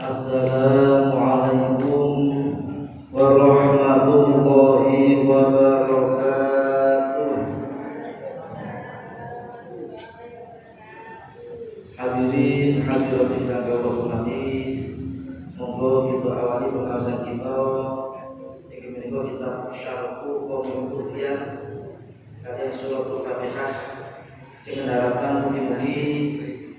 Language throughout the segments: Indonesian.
Assalamualaikum warahmatullahi wabarakatuh. Hadirin hadirat yang berhormati, monggo kita awali pembahasan kita. Iki menika kitab Syarhu Qaulul Muftiyan kalian suratul Fatihah dengan harapan mugi-mugi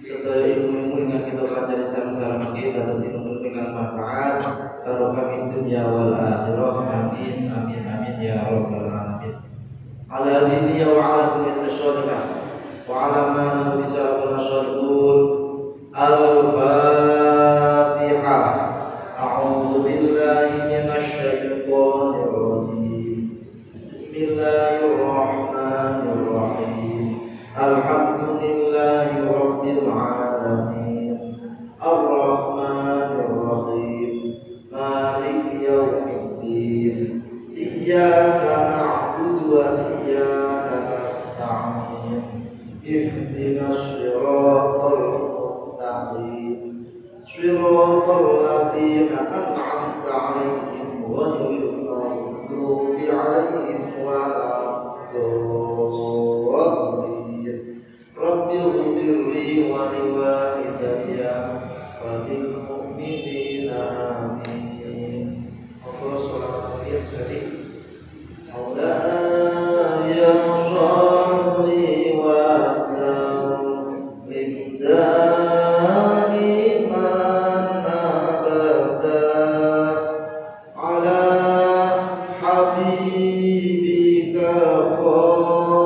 sedaya ilmu-ilmu yang kita pelajari sareng-sareng kita dados ilmu dengan manfaat barokah dunya wal akhirah. Amin amin amin ya rabbal alamin. Ala dini wa ala kulli syarikah wa ala ma nabisa wa nasyarun. Al-Fatihah. A'udzu billahi minasy syaithanir rajim. Bismillahirrahmanirrahim. Alhamdulillahi rabbil alamin. Ar-Rahmanir Rahim. Maliki yaumiddin. Iyyaka na'budu wa iyyaka nasta'in. Ihdinas siratal mustaqim. Siratal ladzina an'amta 'alaihim ghairil maghdubi 'alaihim waladdallin. Rabbi ighfirli wa liwalidayya wa lil mu'minina amin. Monggo sholawat yang sedih. Maulaya sholli wa sallim daiman abada ala habibika khairil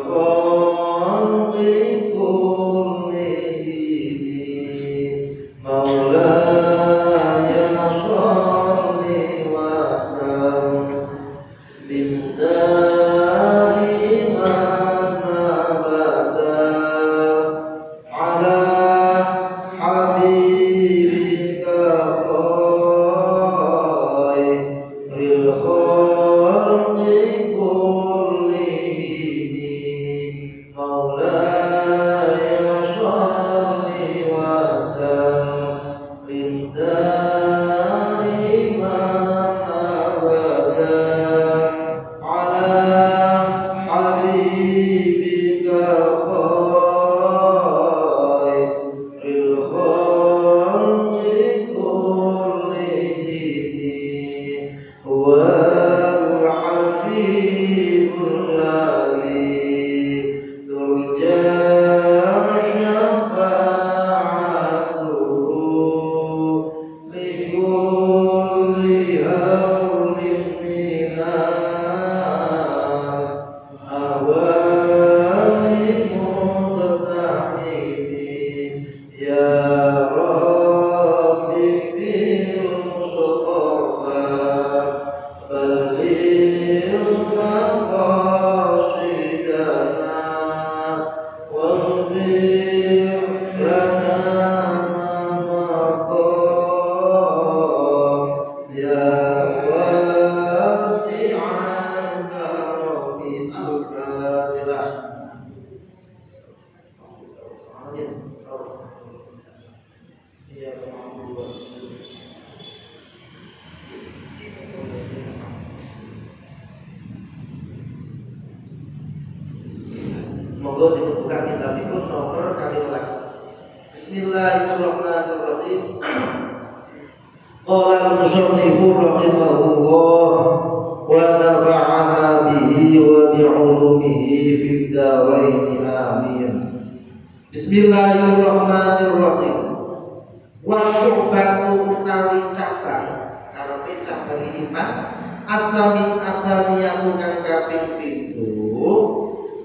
khalqi kullihim. Maulaya sholli wa sallim daiman abada ala habibika khairil khalqi kullihim. Maulaya sholli wa sallim daiman abada ala habibika khairil khalqi kullihim. Wal habibul ladzi turja syafa'atuhu li kulli hawlin minal awali muqtahimin. Ya Rabbi bil Mustafa balligh maqasidana waghfir lana ma maqam. Ya wasi'al karami. Al-Fatihah. Amin. Ya Allah. Monggo dibuka kitabipun nomor 12. Bismillahirrahmanirrahim. Qala al-musannifu rahimahullah wa nafa'ana bihi wa bi'ulumihi fid dharain amin. Bismillahirrahmanirrahim. Wa syu'batu utawi cabang karepe cabang iman asami kang kaping 7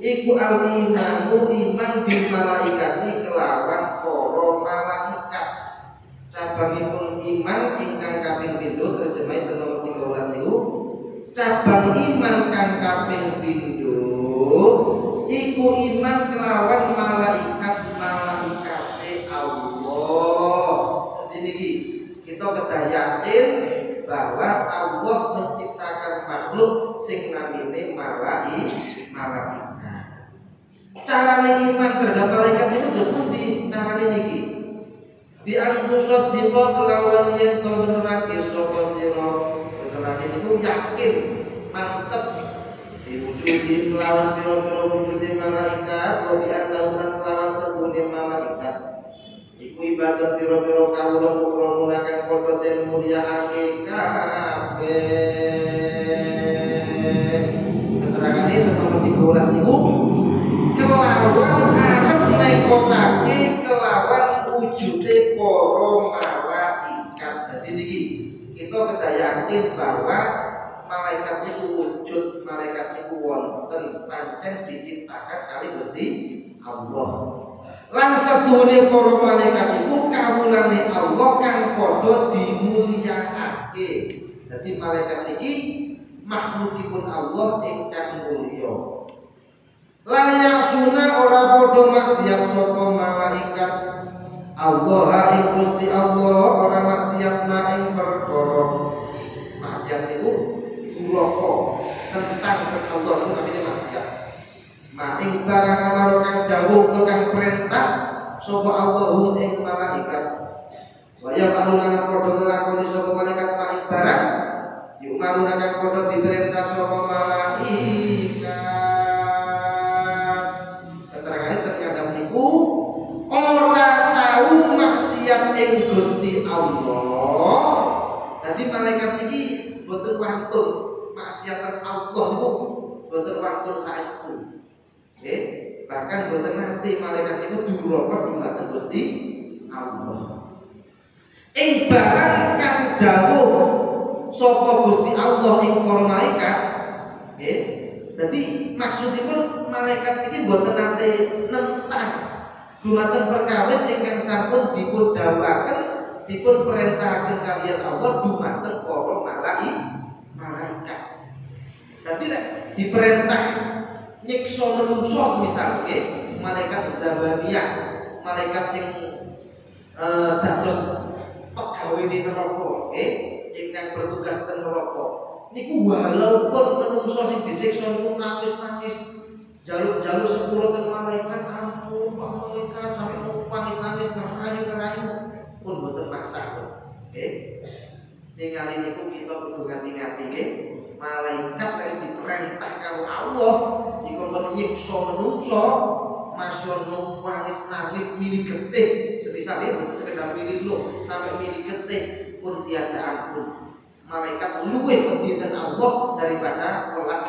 iku al-imanu iman bil malaikati kelawan para malaikat. Cabangipun iman ingkang kaping 7 terjemah nomor 13 niku cabang iman kang kaping 7 iku iman kelawan malaikate Allah. Jadi niki kita kedah yakin bahwa Allah menciptakan makhluk sing namine malaikat. Carane iman terhadap malaikat itu terus pundi? Carane niki. bi an tusaddiqa kelawan yen to benerake sapa sira benerake niku yakin mantep diwujudi kelawan pira-pira wujude malaikat wa bi annahum kelawan sedune malaikat iku ibadah pira-pira kawula kula kang padha den mulyaake kabeh keterangane nomor 13 niku kelawan arep nekotake kelawan wujude para malaikat. Jadi niki kita kedah yakin bahwa malaikat itu wujud, malaikat itu wonten pancen diciptakan kali Gusti Allah. Lan sedune para malaikat itu kawulane Allah kang padha dimulyakake. Jadi malaikat niki makhlukipun Allah ingkang mulya. Layasuna ora padha maksiat sapa malaikat Allah ing Gusti Allah ora maksiat ing perkara maksiat itu duraka tentang Allah itu namanya maksiat ing barang amaro kang dawuh kang perintah sapa Allahum ing malaikat waya kalungan padha nglakoni sapa malaikat ing barang diumaruna kang padha diperintah sapa malaikat. Keterangane terkadang niku ora tahu maksiat ing Gusti Allah. Jadi malaikat iki boten wantun maksiatan Allah niku boten wantun saestu. Nggih, bahkan boten nate malaikat niku duraka dumateng Gusti Allah. Ing barang kang dawuh sapa Gusti Allah ing para malaikat, nggih. Dadi maksudipun malaikat iki boten nate nentang dumateng perkawis ingkang sampun dipun dawuhaken dipun perintahaken kaliyan Allah dumateng para malaikat. Dadi nek diperintah nyiksa manungsa misal nggih, malaikat Zabaniyah, malaikat sing dados pegawe di neraka nggih, ingkang bertugas ten neraka. Niku walaupun manungsa sing disiksa niku nangis-nangis jaluk-jaluk sepuro ten malaikat ampun Pak malaikat sampai nangis-nangis ngerayu-ngerayu pun boten maksa nggih. Ningali niku kita kudu ngati-ngati nggih. Malaikat wis diperintah karo Allah dikon nyiksa manungsa masya nangis-nangis mili getih semisal boten sekedar mili lho sampai mili getih pun tiada ampun. Malaikat luwih wedi ten Allah daripada welas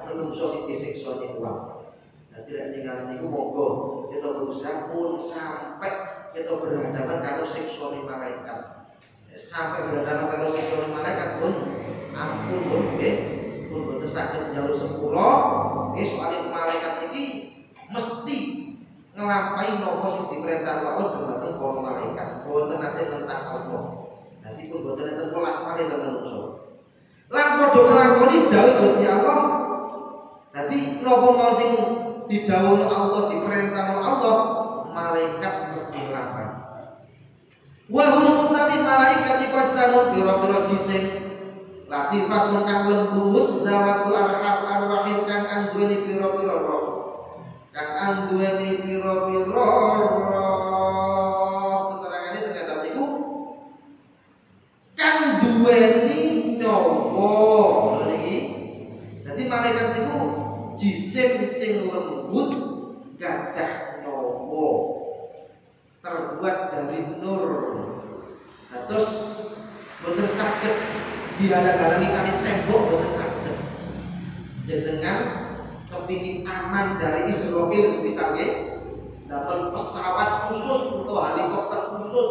manungsa sing disiksa niku. Jadi nek ningali niku monggo kita berusaha pun sampai kita berhadapan karo siksane malaikat. Sampai berhadapan karo siksane malaikat pun ampun pun nggih, pun boten saged njaluk sepura. Nggih soalé malaikat iki mesti nglampahi napa sing diperintah Allah dumateng para malaikat. Boten nate tentang Allah. Dadi pun boten enten welas malih ten manungsa. Lan padha nglakoni dawuh Gusti Allah. Dadi napa mau sing didhawuhi Allah diperintah Allah malaikat mesti nglampahi. Wa hum utawi malaikat iku sangun pira-pira jising latifatun kang lembut zawatu arwahim kang anduweni pira-pira roh kang anduweni pira-pira roh keterangane terkadang niku kang duweni nyawa niki. Dadi malaikat niku jising sing lembut gadah nyawa terbuat dari nur. Terus boten saged dihalang-halangi kali tembok boten saged. Jenengan kepingin aman dari Israil misalnya dapat pesawat khusus atau helikopter khusus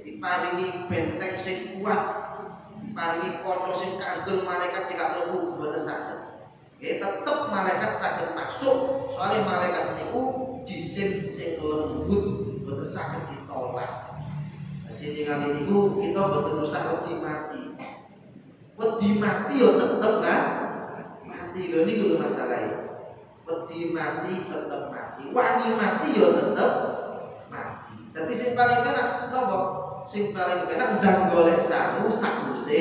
diparingi benteng sing kuat, diparingi kaca sing kandel malaikat tidak mlebu boten saged. Tetep malaikat saged masuk soalnya malaikat niku jisim sing lembut boten saged ditolak. Jadi dengan niku kita boten usah wedi mati. Wedi mati yo tetep mati lho niku lho masalahe. Wedi mati tetep mati. Wani mati yo tetep mati. Dadi sing paling penak napa? Sing paling penak ndang golek sangu sakuse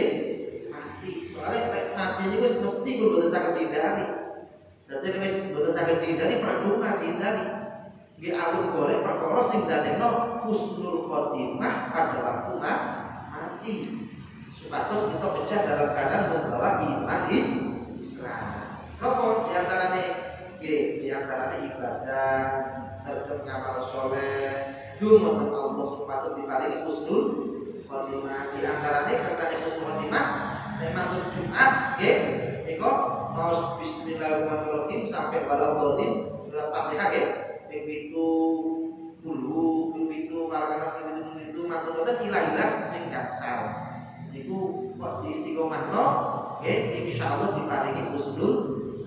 mati. Soalnya lek mati niku wis mesti boten saged dihindari. Dadi wis boten saged dihindari percuma dihindari. Nggih alun golek perkara sing dadekno husnul khotimah pada waktu mati. Supados kita pecah dalam keadaan membawa iman Islam. Napa di antarane ibadah serta ngamal saleh dumateng Allah supados diparingi husnul khotimah. Di antarane kersane husnul khotimah nek matur Jumat nggih nika maos bismillahirrahmanirrahim sampai waladhdallin surat Fatihah nggih ping 7 puluh ping 7 Falaq ping 7 matur nuwun ilah-ilas ping gangsal. Niku kok diistiqomahno nggih insyaallah diparingi husnul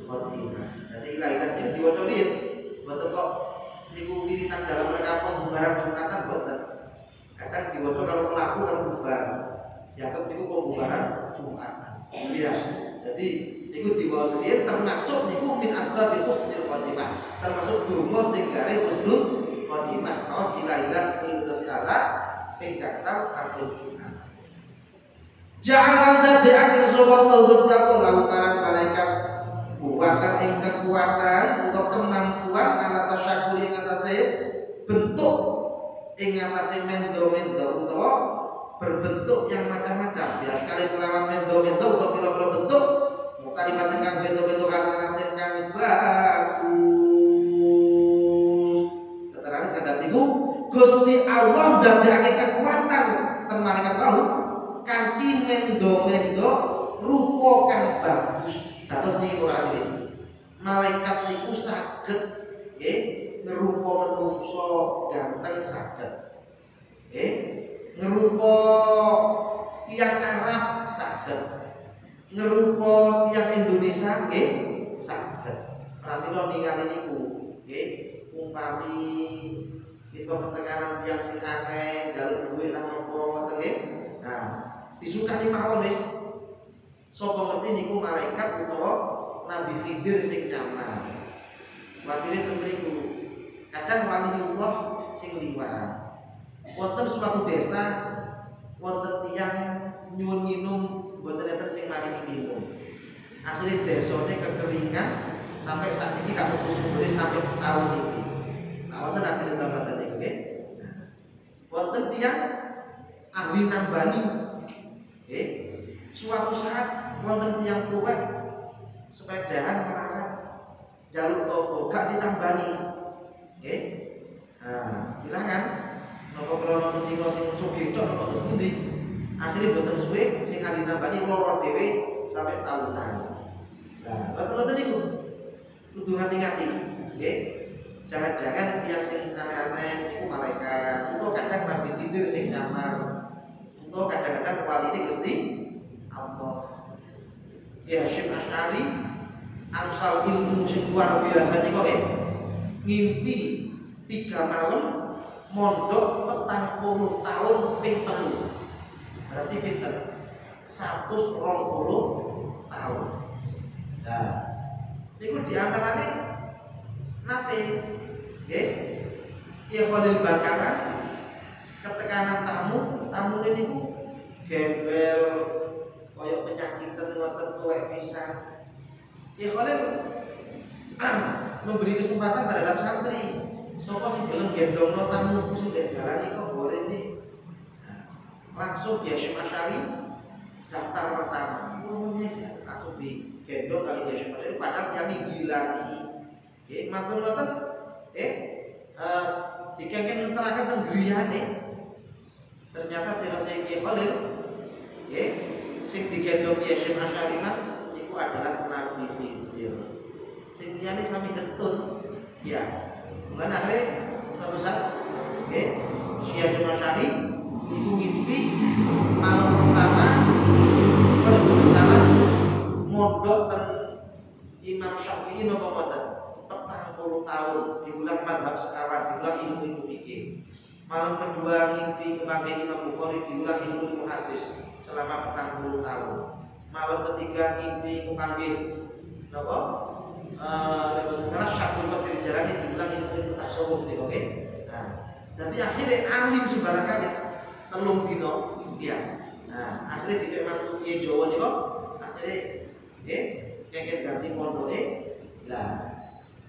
khotimah. Dadi ilah-ilah niku diwaca riyen mboten kok niku wiritan dalam rangka pembubaran Jumatan mboten. Kadang diwaca kalau mlaku kalau bubar. Dianggap niku pembubaran Jumatan. Iya. Jadi niku diwaca riyen termasuk niku min asbabil husnul khotimah. Termasuk donga sing gare husnul khotimah. Kaos ilah-ilah kultus Allah ping gangsal kanggo Jumat. Ja'ala bi akhir sawallahu Gusti Allah lakukan malaikat kuwatan ing kekuatan utawa kemampuan ala tasyakuli ing atase bentuk ing atase mendo-mendo utawa berbentuk yang macam-macam. Ya sekali kelawan mendo-mendo utawa pira-pira bentuk kalimat kang bendo-bendo kasanaten kang bagus. Keterangan kadang niku Gusti Allah ndadekake kekuatan ten malaikat wau kanthi mendo-mendo rupa kang bagus. Dados niki ora iki. Malaikat niku saged nggih ngrupa menungso ganteng saged. Nggih, ngrupa tiyang Arab saged. Ngrupa tiyang Indonesia nggih saged. Pramila ningali niku nggih umpami kita ketenganan tiyang sing akeh njaluk dhuwit lan apa ngoten nggih. Nah, disukani mawon wis sapa ngerti niku malaikat utawa Nabi Khidir sing nyaman. Watire teng mriku. Kadang waliullah sing liwat. Wonten suatu desa wonten tiyang nyuwun minum mboten enten sing maringi minum. Akhire desane kekeringan sampai saat ini gak putus sumber sampai tahun ini. Nah, wonten akhire tambahan niku nggih. Wonten tiyang ahli nambani. Nggih. Suatu saat wonten tiyang tuwek sepedahan melarat jaluk toko gak ditambani. Nggih. Nah, bilangan napa krono ketika sing sugih tok napa terus pundi? Akhire boten suwe sing ahli nambani lara dhewe sampai tahunan. Nah, boten niku kudu hati-hati. Nggih. Jangan-jangan tiyang sing aneh-aneh niku malaikat, utawa kadang Nabi Khidir sing nyamar. Utawa kadang-kadang waline Gusti Allah. Ya Syekh Asy'ari angsal ilmu sing luar biasa niku nggih. Ngimpi 3 malam mondok 40 tahun ping 3. Berarti pinten? 120 tahun. Nah, niku diantarane nate nggih. Ya Khalil Bakaran ketekanan tamu niku gembel kaya penyakitan ngoten tuwek pisan. Ya Khalil memberi kesempatan terhadap santri. Sapa sing gelem gendongno tamu sing ndek dalane kok gorene. Langsung ya Syekh Asy'ari daftar pertama. Umumnya langsung digendong kali ya Syekh Asy'ari padahal yang digilani. Nggih, matur nuwun dikengken neraka teng griyane. Ternyata tidak saya Kiai Khalil nggih sing digendong ya Syekh Asy'ari iku adalah Nabi Khidir. Sing liyane sami ketun. Ya. Mulane akhire suatu saat nggih Syekh Asy'ari iku ngimpi malam pertama berjalan mondok ten Imam Syafi'i napa mboten 40 tahun diulang mazhab sekawan diulang ilmu fikih. Malam kedua ngimpi kepanggih Imam Bukhari diulang ilmu hadis selama 40 tahun. Malam ketiga ngimpi kepanggih napa? Salah Syaikhul Qadir Jalani diulang ilmu tasawuf niku nggih. Nah, dadi akhire alim sembarangane telung dina ya. Nah, akhire dikek mantu Kiai Jawa niku akhire nggih kengken ganti pondoke. Lah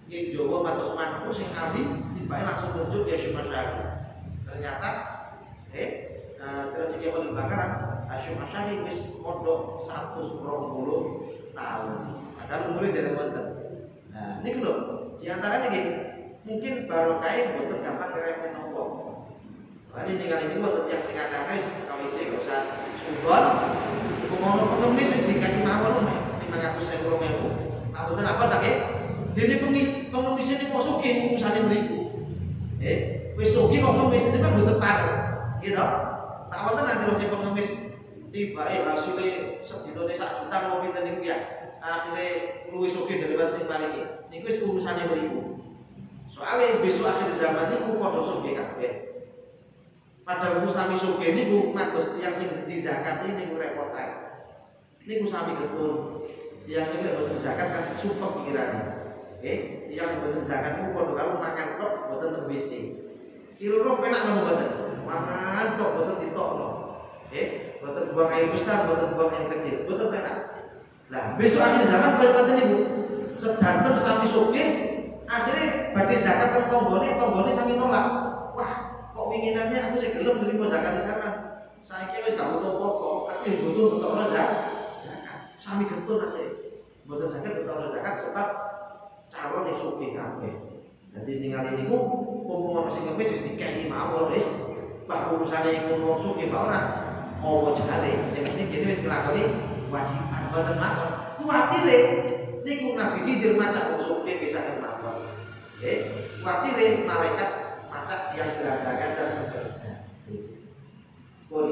Yang Jawa matos mantu sing alim tiba langsung muncul ya Syekh Masyari. Ternyata terus iki apa dibakaran Syekh Masyari wis mondok 120 tahun. Padahal umure dari wonten. Nah, niku lho, di antara niki mungkin barokah mboten gampang ngerek menapa. Lah ini tinggal ini mboten yang sing akeh wis kawite gak usah sugon. Kumono pengemis wis dikai mawon 500.000. Nah, mboten apa ta nggih? Dene pengemis ini kok sugih urusane mriku. Wis sugih kok pengemis itu kan mboten parek. Gitu. Nah, wonten nanti wis pengemis tibake hasilé sedinane 1 juta mau pinten niku ya. Akhire luwih sugih daripada sing paringi. Niku wis urusane mriku. Soale besok akhir zaman niku padha sugih kabeh. Padahal sami sugih niku mados tiyang sing di zakat niku repot ae. Niku sami getun. Tiyang niku mboten zakat kan sumpek pikirane. Yang mboten zakat niku padha karo makan tok mboten tembese. Kira-kira penak napa mboten? Mangan tok mboten ditokno. Mboten buang air besar, mboten buang air kecil, mboten penak. Lah, besok akhir zaman kaya ngoten niku. Sedanten sami sugih, akhirnya badhe zakat teng tanggane sami nolak. Wah, kok winginannya aku sing gelem nrimo zakat sampean. Saiki wis gak butuh apa-apa, aku ya butuh betokno zakat. Sami getun akhirnya. Mboten zakat betokno zakat sebab calon yang sugih kabeh. Dadi ningali niku umpama sing ngemis wis dikeki mawon wis. Bah urusane wong sugih ba ora. Apa jare sing penting dene wis nglakoni kewajiban mboten mawon. Kuwatire niku Nabi Khidir maca wong sugih bisa mawon. Kuwatire malaikat maca yang gerak-gerakan dan seterusnya. Pun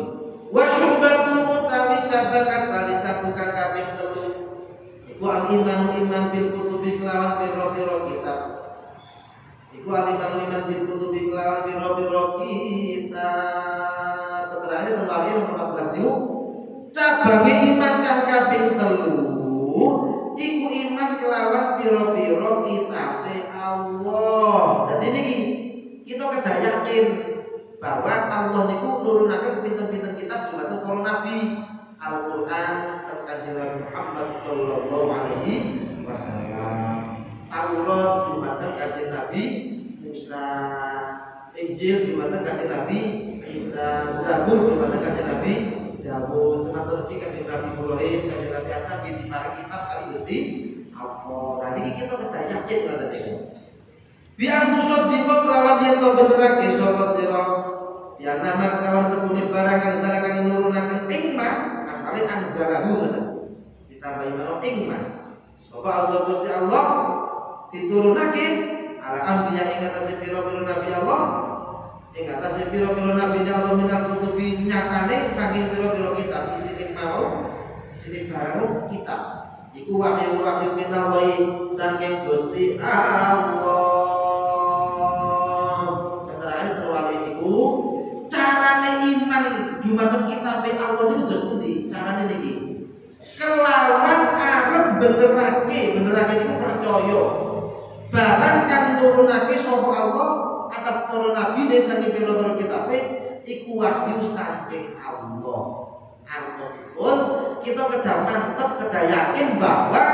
wa syubatu utawi cabang asali satu kakabeh telu iku al-imanu iman bil kutubi kelawan biro-biro kitab. Iku al-imanu iman bil kutubi kelawan biro-biro kitab. Keterangannya kembali nomor 14 niku. Cabange iman kang kaping telu iku iman kelawan biro-biro kitabe Allah. Dadi niki kita kedah yakin bahwa Allah niku nurunaken pinten-pinten kitab dumateng para nabi. Al-Qur'an Kanjeng Nabi Muhammad sallallahu alaihi wasallam. Taurat dumateng Kanjeng Nabi Musa, Injil dumateng Kanjeng Nabi Isa, Zabur dumateng Kanjeng Nabi Daud, dumateng Kanjeng Nabi Ibrahim, Kanjeng Nabi Adam diparingi kitab kali Gusti Allah. Nah niki kita kedah yakin ngoten niku. Biar musod dikon lawan yen to benerake sapa sira. Ya nama lawan sepune barang yang salakan nurunaken iman. Kali anzalahu ngoten. Ditambah iman iman. Sapa Allah Gusti Allah diturunake ala anbiya ing atase pira-pira nabi Allah. Ing atase pira-pira nabi Allah minal kutubi nyatane saking pira-pira kitab isine mau isine barang kitab. Iku wahyu-wahyu minallahi saking Gusti Allah. Keterangan terwali niku carane iman dumateng kitabe Allah niku terus pundi? Carane niki. Kelawan arep benerake niku percaya. Barang kang turunake sapa Allah atas para nabi desane pira-pira kitabe iku wahyu saking Allah. Artosipun kita kedah mantep kedah yakin bahwa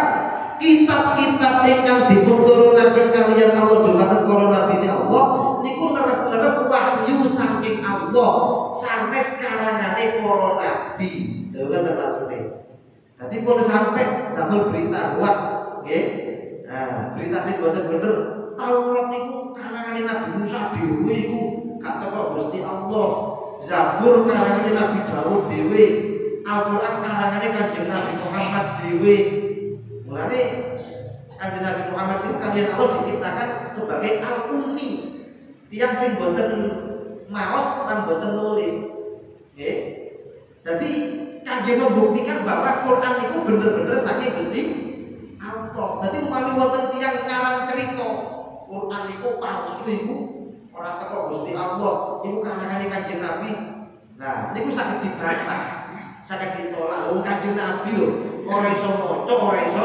kitab-kitab ingkang dipun turunaken kaliyan Allah dumateng para nabi Allah niku leres-leres wahyu saking Allah sanes karangane para nabi. Lha ngoten maksude. Dadi pun sampai damel berita kuat nggih. Nah, berita sing boten bener Taurat iku karangane Nabi Musa dhewe iku gak teko Gusti Allah. Zabur karangane Nabi Daud dhewe. Al-Qur'an karangane Kanjeng Nabi Muhammad dhewe. Mulane Kanjeng Nabi Muhammad itu kalian Allah diciptakan sebagai al-ummi. Tiyang sing boten maos lan boten nulis. Nggih. Jadi kangge membuktikan bahwa Quran itu bener-bener saking Gusti Allah. Jadi umpami wonten tiyang ngarang cerita Quran itu palsu iku ora teko Gusti Allah, iku karangane Kanjeng Nabi. Nah, niku saged dibantah, saged ditolak. Wong Kanjeng Nabi lho, ora iso maca, ora iso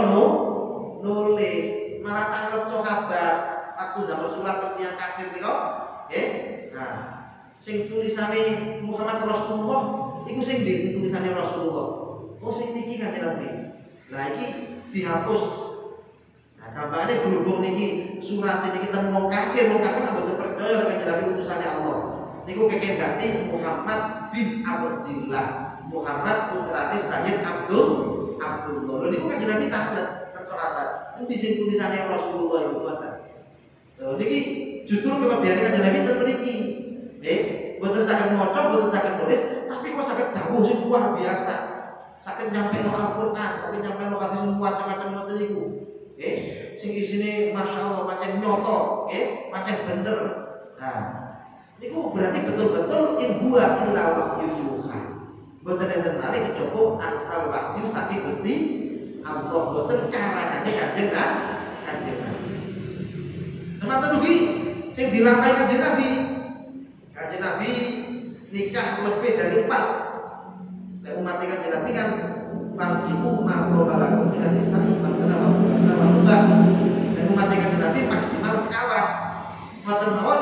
nulis, malah takut sahabat waktu damel surat tiyang kafir pira? Nggih. Nah, sing tulisane Muhammad Rasulullah iku sing ndi tulisane Rasulullah. Oh sing niki Kanjeng Nabi. Nah iki dihapus. Nah, kampanye berhubung niki surat ini kita wong kafir lah boten percaya lek kanjeng Nabi utusane Allah. Niku keke ganti Muhammad bin Abdullah. Muhammad putrane Sayyid Abdullah. Lho niku kanjeng Nabi taklet kan sahabat. Ini sing tulisane Rasulullah iku ngoten. Lho niki justru kelebihan kanjeng Nabi ten mriki. Boten saged maca, boten saged nulis, tapi kok saged dawuh sing luar biasa. Saged nyampeino Al-Qur'an, saged nyampeino hadis macam-macam ngoten niku. Sing isine masyaallah pancen nyoto, pancen bener. Nah, niku berarti betul-betul in huwa illa wahyu yuha. Boten enten malih kejaba angsal wahyu saking Gusti Allah, boten karangane kanjeng Nabi. Semanten ugi sing dilampahi kanjeng Nabi. Kanjeng Nabi nikah lebih dari 4. Nek umat kanjeng Nabi kan fankihu ma qabalakum min al-nisa'i fakana wa rubah. Nek umat kanjeng Nabi maksimal sekawan. Mboten mawon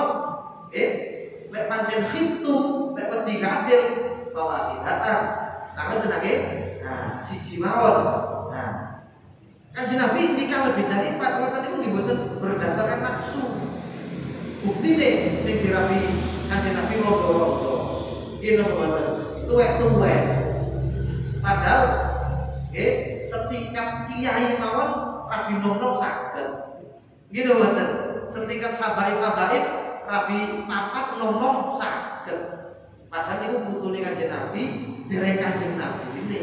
lek pancen khiftum lek wedi adil fawahidatan. Nah tenage siji mawon. Nah kanjeng Nabi nikah lebih dari 4. Ngoten niku diboten berdasarkan nafsu. Buktine sing dirabi kanjeng Nabi rodo-rodo. Iki napa mboten? Tuwek-tuwek. Padahal setingkat kiai mawon rabi nom-nom saged. Nggih napa mboten? Setingkat habaib-habaib rabi papat nom-nom saged. Padahal niku putune kanjeng Nabi, dereng kanjeng Nabi ini.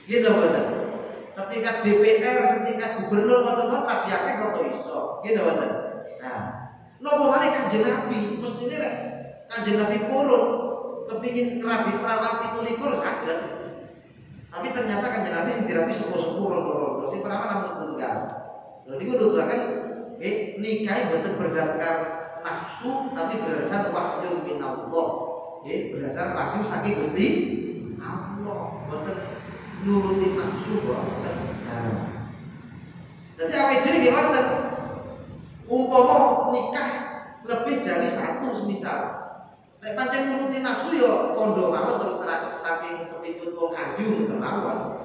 Nggih napa mboten? Setingkat DPR, setingkat gubernur mboten rabi akeh kok iso. Nggih napa mboten? Nah, napa malih kanjeng Nabi? Mestine lek kanjeng Nabi purun kepingin ngerabi perawan 17 saged. Tapi ternyata kanjeng Nabi sing dirabi sepuh-sepuh rondo-rondo sing perawan namung setunggal. Lha niku nuduhaken nikah boten berdasarkan nafsu tapi berdasarkan wahyu minallah. Berdasarkan wahyu saking Gusti Allah. Boten nuruti nafsu boten. Nah. Dadi awake dhewe nggih wonten umpama nikah lebih dari 1 semisal. Nek pancen nuruti nafsu ya kondo mawon terus terang saking kepincut wong ayu mboten mawon.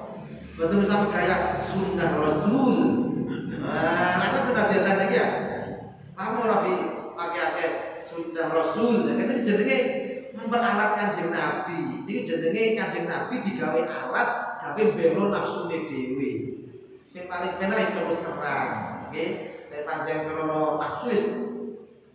Mboten usah gaya sunnah Rasul. Nah, lha tenan biasane iki ya. Lamun rabi pakai sunnah Rasul, ya kene jenenge memperalat kanjeng Nabi. Iki jenenge kanjeng Nabi digawe alat gawe belo nafsune dhewe. Sing paling penak wis terus terang, nggih. Nek pancen krana nafsu wis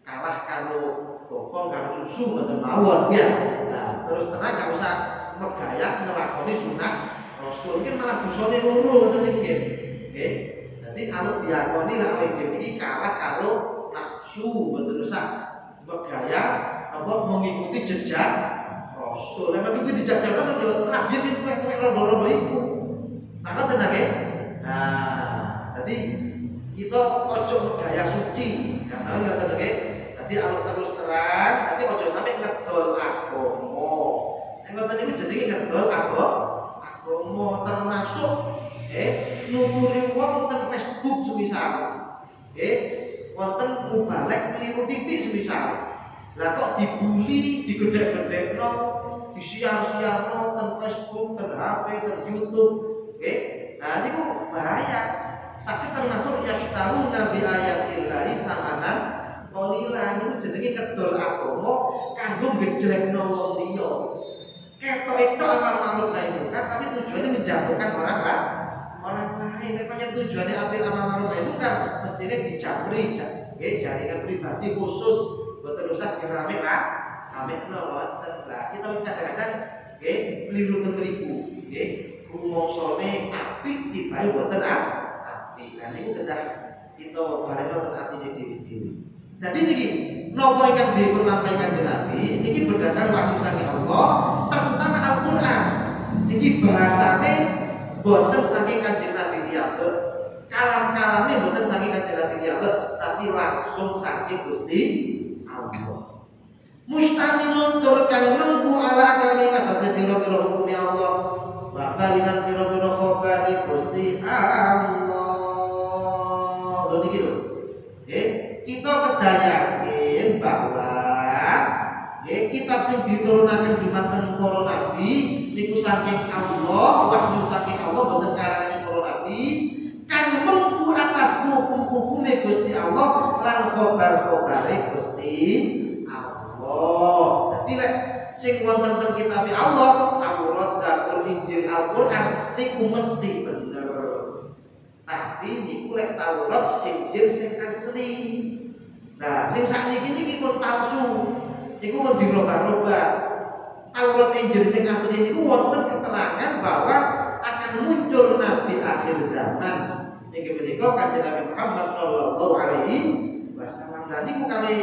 kalah karo bokong karo susu mboten mawon ya. Nah, terus terang gak usah megaya nglakoni sunah Rasul. Mungkin malah dosane loro ngoten niku nggih. Nggih. Dadi aluk diakoni lek awake dhewe iki kalah karo nafsu, mboten usah megaya apa mengikuti jejak Rasul. Lek mengikuti jejak Rasul yo kabeh sing tuwek-tuwek rondo-rondo iku. Nah, ngoten nggih. Nah, dadi kita ojo megaya suci. Karena ngoten nggih. Jadi alur terus terang, nanti ojo sampai ngedol agama. Ngoten niku jenenge ngedol agama termasuk nuturi wong ten Facebook semisal. Wonten mubalek keliru titik semisal. Lah kok dibully, digedhek-gedhekno, disiar-siarno ten Facebook, ten HP, ten YouTube. Nah niku bahaya. Sakit termasuk yashtaru nabi ayatillahi samanan qalilan niku jenenge kedol agama kanggo ngejlekno wong liya. Ketok-ketok amal ma'ruf nahi munkar tapi tujuannya menjatuhkan orang lain. Nek pancen tujuannya ambil amal ma'ruf nahi munkar mestine dijabri jaringan pribadi khusus boten usah dirame-ramekno wonten. Lah kita kadang-kadang nggih keliru mriku nggih rumangsane apik tibae boten apik. Lah niku kedah kita bareng ten atine dhewe-dhewe. Jadi niki napa ingkang dipun lampaikan Nabi niki berdasar wahyu saking Allah terutama Al-Qur'an. Niki bahasane boten saking Kanjeng Nabi piyambak, kalam-kalame boten saking Kanjeng Nabi piyambak, tapi langsung saking Gusti Allah. Mustamilun tur kang mengku ala kalimat asepiro-piro hukum Allah wa balinan piro-piro khobari Gusti Allah. Lho niki lho. Kita kedayakin bahwa kitab sing diturunaken dumateng para nabi niku saking Allah, wahyu saking Allah boten karangane para nabi kang mengku atas hukum hukume Gusti Allah lan khobar-khobare Gusti Allah. Dadi lek sing wonten ten kitab Allah, Taurat, Zabur, Injil, Al-Qur'an niku mesti bener. Tapi niku lek Taurat, Injil sing asli. Nah, sing sakniki niki pun palsu. Niku pun dirubah-rubah. Taurat, Injil sing asli niku wonten keterangan bahwa akan muncul nabi akhir zaman. Niki menika Kanjeng Nabi Muhammad sallallahu alaihi wasallam. Dan niku kali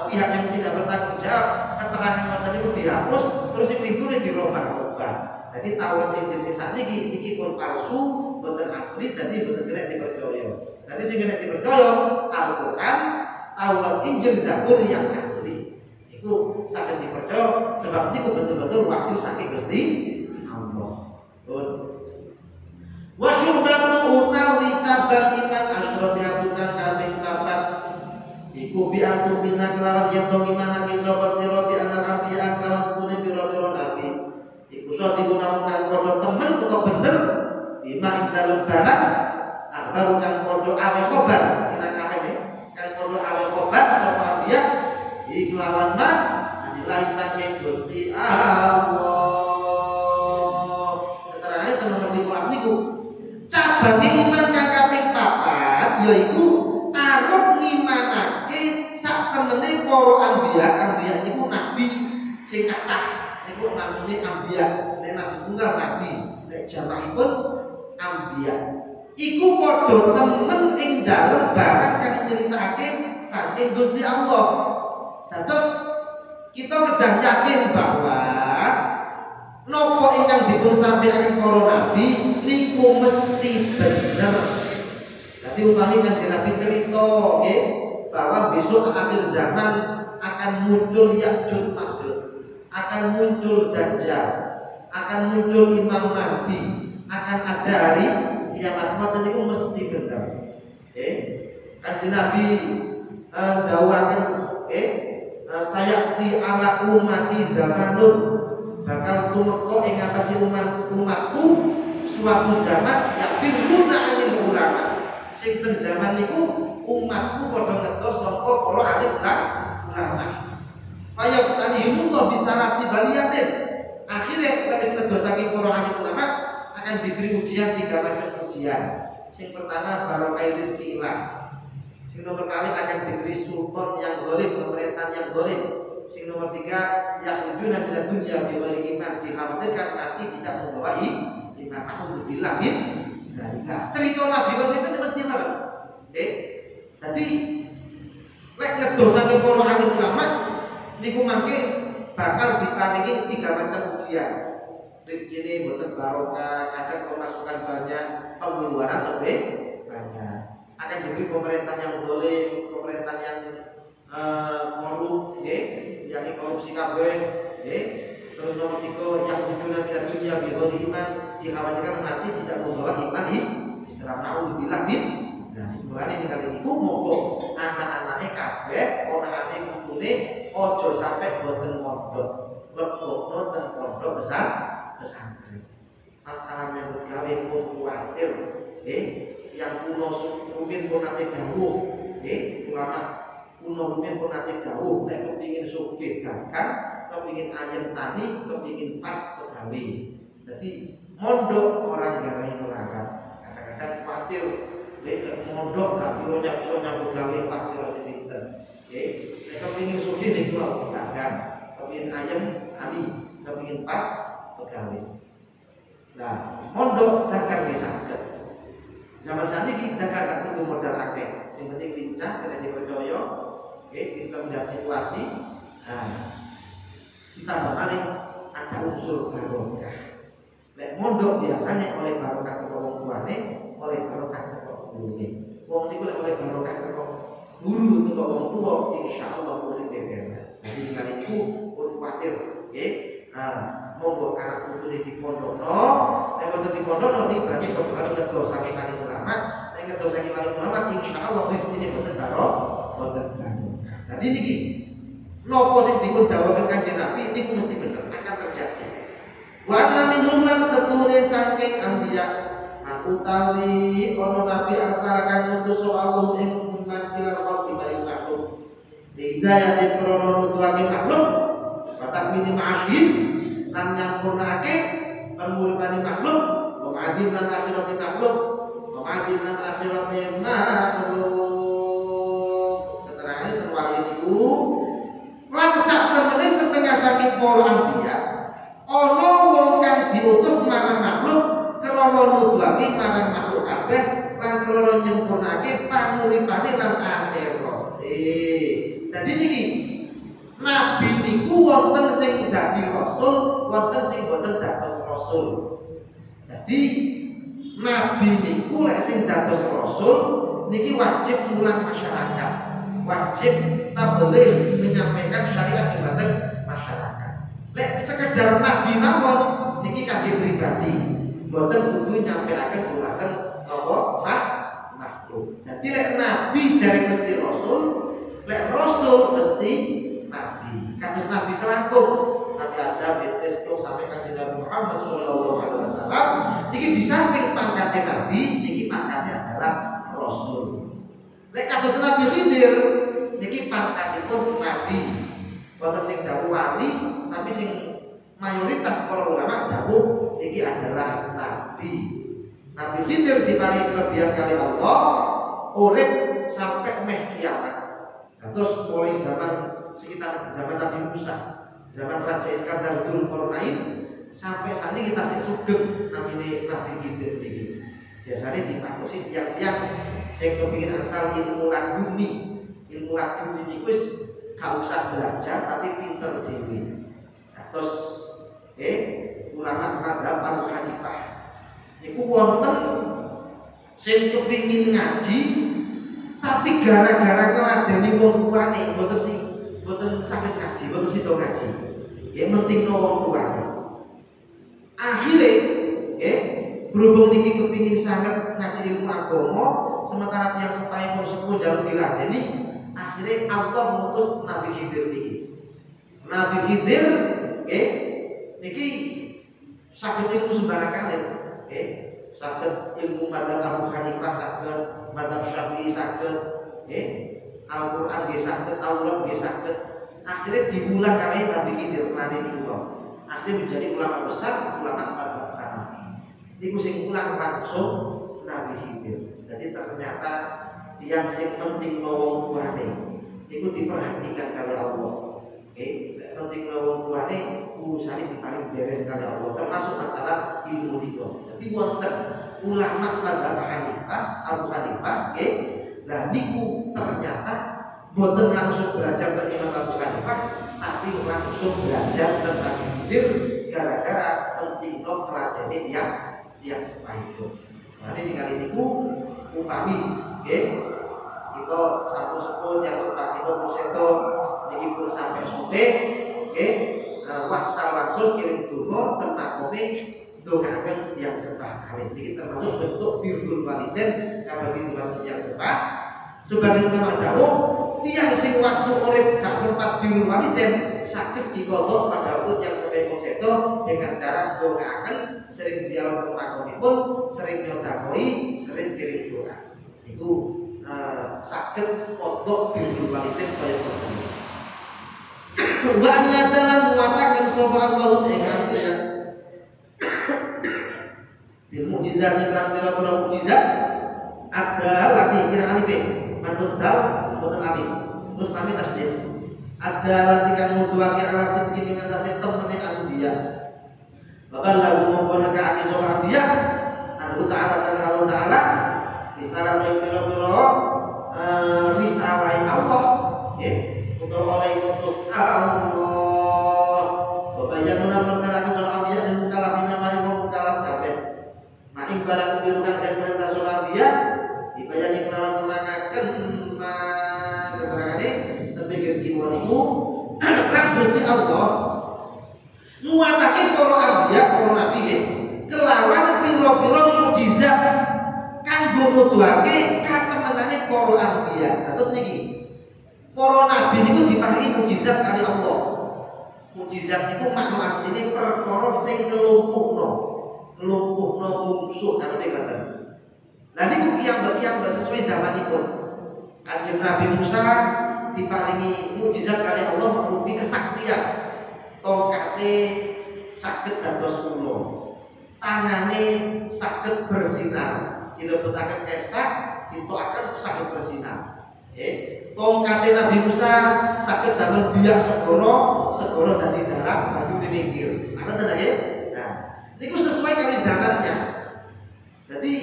pihak yang tidak bertanggung jawab keterangan macam itu dihapus terus itu dirubah-rubah. Jadi Taurat Injil sing sakniki niki pun palsu, boten asli, dadi boten kena dipercaya. Dadi sing kena dipercaya Al-Qur'an, Taurat, Injil, Zabur yang asli. Iku saged dipercaya sebab niku betul-betul wahyu saking Gusti Allah. Wa syubhatu utawi kabar iman asrobiatun kambing papat iku bi antu bina kelawan yen to gimana kisah sira bi anal anbiya kelawan sepune pira-pira nabi iku iso digunakan kang padha temen utawa bener bima indal barat baru kang padha awe khobar kira kabeh kang padha awe khobar sapa anbiya iki kelawan man anilah saking Gusti Allah. Keterangane ten nomor 15 niku cabange iman kang kaping 4 yaiku arep ngimanake sak temene para anbiya niku nabi sing kathah niku namine anbiya. Nek nabi setunggal nabi, nek jamaahipun anbiya. Iku padha temen ing dalem barang kang nyritakake saking Gusti Allah. Dados kita kedah yakin bahwa napa ingkang dipun sampaikan para nabi niku mesti bener. Jadi upami Kanjeng Nabi cerita nggih bahwa besok akhir zaman akan muncul Ya'juj Ma'juj, akan muncul Dajjal, akan muncul Imam Mahdi, akan ada hari kiamat. Mboten niku mesti bener. Kanjeng Nabi dawuhaken sayati ala ummati zamanun bakal tumeka ing atase umatku suatu zaman yafiruna anil ulama. Sing ten zaman niku umatku padha ngetos saka para alim ulama. Kaya tanihumullah bitarati baliyatin. Akhire wis nedosake para alim ulama akan diberi ujian 3 macam ujian. Sing pertama barokah rezeki ilang. Sing nomor kali akan diberi sultan yang zalim, pemerintahan yang zalim. Sing nomor 3 yakhrujuna minad dunya bi ghairi iman, dikhawatirkan mati tidak membawa iman. Alhamdulillah min dzalika. Cerita Nabi kok itu mesti leres. Jadi lek ngedosake para alim ulama niku mangke bakal diparingi 3 macam ujian. Rezekine boten barokah, kadang pemasukan banyak, pengeluaran lebih banyak. Akan diberi pemerintah yang zalim, pemerintah yang korup, yang korupsi kabeh, terus nomor 3 yang tujuan tidak dunia bighairi iman, dikhawatirkan mati tidak membawa iman Islam. Alhamdulillah min. Nah, mulane ning kali niku monggo anak-anake kabeh orangane kutune aja sampai boten mondok. Lebokno ten pondok pesantren. Masalah yang bergawe pun kuatir, yang kuno rumin pun nanti jauh, ulama kuno rumin pun nanti jauh. Nek kepingin sugih dagang, kepingin ayam tani, kepingin pas pegawe. Jadi mondok orang garai melarat. Kadang-kadang khawatir, nek mondok gak bisa pegawe fakir sinten. Nek kepingin sugih nek dagang, kepingin ayam tani, kepingin pas pegawe. Nah, mondok dagang bisa saged. Zaman saat ini dagang gak kudu modal akeh. Sing penting lincah, kena dipercaya, kita melihat situasi. Nah, kita balik ada unsur barokah. Lek mondok biasanya oleh barokah teko wong tuane, oleh barokah teko gurune. Wong niku lek oleh barokah teko guru teko wong tuwa, insyaallah boleh beber. Jadi kali niku pun kuwatir, nggih. Monggo anak putune dipondokno, nek boten dipondokno iki berarti bakal ngedos saking kali ulama, nek ngedos saking kali ulama insyaallah rezekine boten boten barokah. Dadi niki napa sing dipun dawuhaken Kanjeng Nabi niku mesti bener akan terjadi. Wa anna minhum lan satune saking anbiya utawi ono nabi asalkan ngutus Allah ing man ilal khalqi maring makhluk hidayah ing krono nutuake makhluk watak mini ma'asyid lan nyampurnake penguripane makhluk wa ma'adin lan akhirate makhluk wa ma'adin lan akhirate makhluk keterangane terwali niku lan sak temene setengah saking para anbiya ana wong kang diutus marang makhluk krana nuduhake marang makhluk kabeh lan krana nyempurnake panguripane lan akhirate. Dadi niki nabi niku wonten sing dadi rasul, wonten sing boten dados rasul. Dadi nabi niku lek sing dados rasul niki wajib mulang masyarakat, wajib tabligh menyampaikan syariat kepada masyarakat. Lek sekedar nabi mawon niki kangge pribadi, boten kudu nyampeaken dumateng napa makhluk. Dadi lek nabi dari mesti rasul, lek rasul mesti nabi. Kados nabi selangkung, Nabi Adam, Idris, sampai kanjeng Nabi Muhammad sallallahu alaihi wasallam niki di samping pangkatnya nabi, niki pangkatnya adalah rasul. Lek kados Nabi Khidir niki pangkatipun nabi. Boten sing dawuh wali, tapi sing mayoritas para ulama dawuh niki adalah nabi. Nabi Khidir diparingi kelebihan kali Allah urip sampai meh kiamat. Terus mulai sekitar zaman Nabi Musa, zaman Raja Iskandar Dzulkarnain sampai saat ini kita sik sugeng namine Nabi Khidir niki. Biasanya dipakosi tiang-tiang sing kepengin asal ilmu laduni. Ilmu laduni niku wis gak usah belajar tapi pinter dhewe. Terus ulama madzhab Abu Hanifah niku wonten sing kepengin ngaji tapi gara-gara keladeni wong tuane mboten saged ngaji, mboten sida ngaji. Ya penting wong tuane. Akhire berhubung niki kepengin sangat ngaji ilmu agama, sementara yang sepahe pun sepuh jalur diladeni, akhirnya Allah mengutus Nabi Khidir niki. Nabi Khidir niki saged ilmu sembarang kali, saged ilmu madzhab Abu Hanifah, saged madzhab Syafi'i, saged Al-Qur'an nggih saged, Taurat nggih saged. Akhirnya dimulang kali Nabi Khidir ngladeni kula. Akhirnya menjadi ulama besar, ulama madzhab Hanafi. Niku sing ulang langsung Nabi Khidir. Jadi ternyata yang sing penting wong tuane niku diperhatikan kali Allah. Penting wong tuane urusane diparing beres kali Allah, termasuk masalah ilmu niku. Jadi wonten ulama madzhab Hanifah, Abu Hanifah, lah niku ternyata boten langsung belajar dari Imam Abu Hanifah, tapi langsung belajar tentang Khidir gara-gara penting meladeni yang sepaiku. Nah ini kali niku upami, kita satu sepuluh yang sepak itu museto niki pun sampai sore, waksal langsung kirim donga tentang kopi dongaken yang sepah kali ini termasuk bentuk birrul walidain karena dibantu yang sepah. Sebagai ulama dawuh tiyang sing waktu urip gak sempat birrul walidain sakit dikodok pada waktu yang sampai museto dengan cara dongaken, sering ziarah ke makomipun, sering nyodakoi, sering kirim doa. Itu sakit kodok birrul walidain kaya ngoten. Wa alladzina muwatakan sapa Allah ing amriya bil mukjizat lan pira-pira mukjizat ada lagi kira alif matur dal boten alif terus kami tasdid ada lagi kan nuduhake ala sidqi ing atase temene anbiya bakal lagu maupun ka ake sapa anbiya anu ta'ala sana Allah ta'ala risalah pira-pira risalah Allah untuk oleh utus Allah babayana mertelaku sapa anbiya ing kalam mari wong kalam kabeh ing barang birukan dan perintah surabaya dibayani kelawan menerangkan keterangan ini terpikir kiwon itu kan Gusti Allah muatake para anbiya para nabi kelawan pira-pira mukjizat kanggo nuduhake katemenane para anbiya. Terus niki para nabi niku diparingi mukjizat kali Allah. Mukjizat itu makna asline perkara sing ngelumpukno. nglumpuhno mungsuh karo dikatakan. Lah niku piyambak sesuai zamanipun. Kanjeng Nabi Musa diparingi mukjizat kali Allah merupi kesaktian. Tongkate saged dados ula. Tangane saged bersinar. Dilebetaken kesak, ditokaken saged bersinar. Tongkate Nabi Musa saged damel biak segoro dadi darat, banyu di pinggir. Ngoten nggih? Nah, niku sesuai kali zamannya. Jadi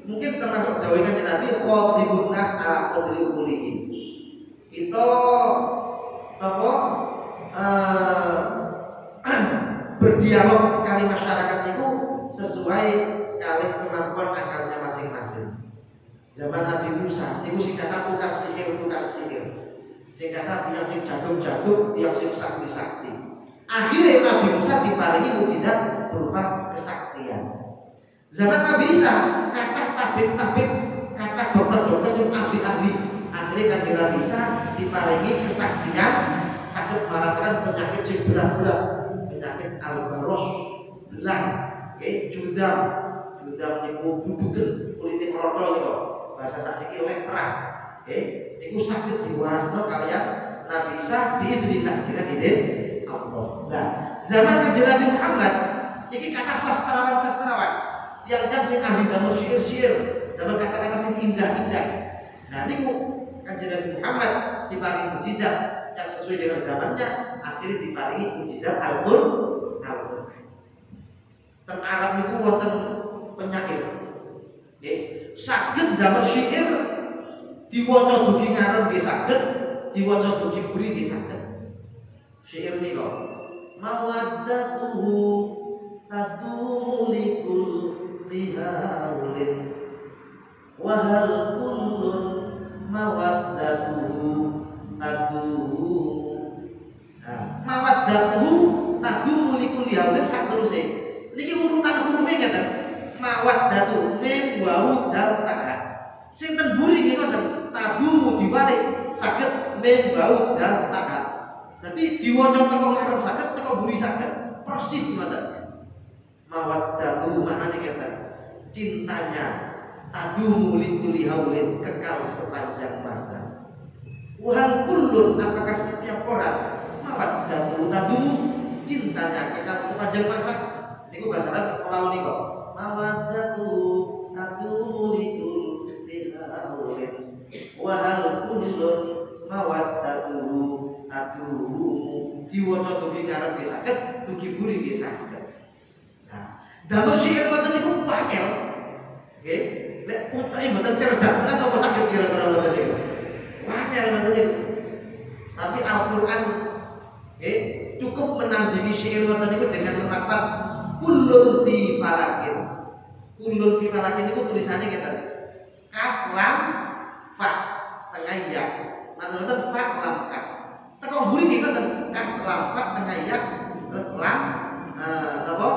mungkin termasuk jawaban Nabi qadibun nas ala qadri umulihim. Kita apa berdialog kali masyarakat itu sesuai kali kemampuan akalnya masing-masing. Zaman Nabi Musa niku sing kata tukang sihir. Sing kata tiyang sing jagung-jagung, tiyang sing sakti-sakti. Akhirnya Nabi Musa diparingi mukjizat berupa kesaktian. Zaman Nabi Isa kata tabib, kata dokter sing ahli. Akhirnya kanjeng Nabi Isa diparingi kesaktian saged marasaken penyakit sing berat-berat, penyakit albaros, belang, judam niku buduken kulite krotol niku. Bahasa sakniki lepra. Niku saged diwarasno kalian Nabi Isa biidznillah dengan izin Allah. Nah, zaman kanjeng Nabi Muhammad iki kata sastrawan yang sing ahli damel syair, damel kata-kata sing indah-indah. Nah, niku kanjeng Nabi Muhammad diparingi mukjizat yang sesuai dengan zamannya, akhirnya diparingi mukjizat Al-Qur'an. Teng Arab niku wonten penyair. Saged damel syair diwaca dugi ngarep nggih saged, diwaca dugi buri nggih saged. Syair nika mawaddatuhu tadumu likul lihaulin wa hal kullun mawaddatuhu tadumu. Mawaddatuhu tadumu likul lihaulin sak teruse. Niki urutan hurufe ngeten. Mawaddatu mim wa dal ta. Sing ten buri niki ngoten, tadumu dibalik saged mim wa dal ta. Dadi diwaca teko ngarep saged, teko buri saged. Persis ngoten. Mawaddatu maknane ngeten. Cintanya tadumu likuli haulin, kekal sepanjang masa. Wahal kullun, apakah setiap orang mawaddatu tadumu, cintanya kekal sepanjang masa. Niku bahasa Arab kalau niku mawaddatu tadumu likuli haulin wahal kullun mawaddatu tadumu. Diwaca dugi ngarep nggih saged, dugi buri nggih saged. Damel syair mboten niku pakel. Nggih. Nek utake mboten cerdas tenan apa saged kira-kira mboten niku. Pakel mboten niku. Tapi Al-Qur'an cukup menandingi syair mboten niku dengan lafaz kullun fi falakin. Kullun fi falakin niku tulisannya ngeten. Kaf lam fa tengah ya. Mboten fa lam kaf. Teko buri niku mboten kaf lam fa tengah ya terus lam apa?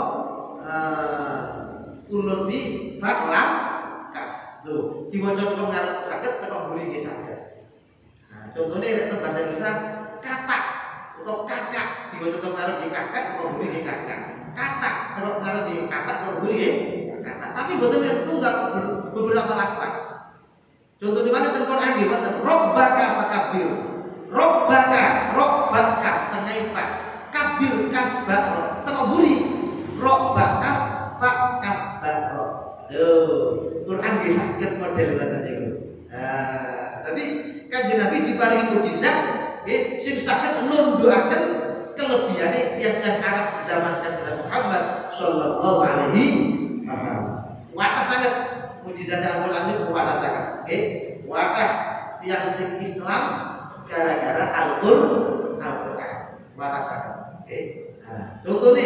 Ulun fi faklam kaf. Tuh, diwaca teko ngarep saged, teko buri nggih saged. Nah, contohnya nek bahasa Indonesia kata atau kakak diwaca teko ngarep nggih kakak, teko buri nggih kakak. Kata teko ngarep nggih kata, teko buri nggih kata. Tapi mboten setunggal beberapa lafaz. Contoh di mana teng Quran nggih mboten robbaka fakabir. Robbaka tengah fa. Kabir kaf ba teko buri robbaka fakaf baro. Quran nggih saged model ngoten niku. Tapi kanjeng Nabi diparingi mukjizat nggih sing saged nundukaken kelebihane tiyang Arab zaman kanjeng Muhammad sallallahu alaihi wasallam. Wadah sangat mukjizat Al-Qur'an niku wadah sangat nggih. Wadah tiyang sing Islam gara-gara Al-Qur'an. Wadah sangat nggih. Contohnya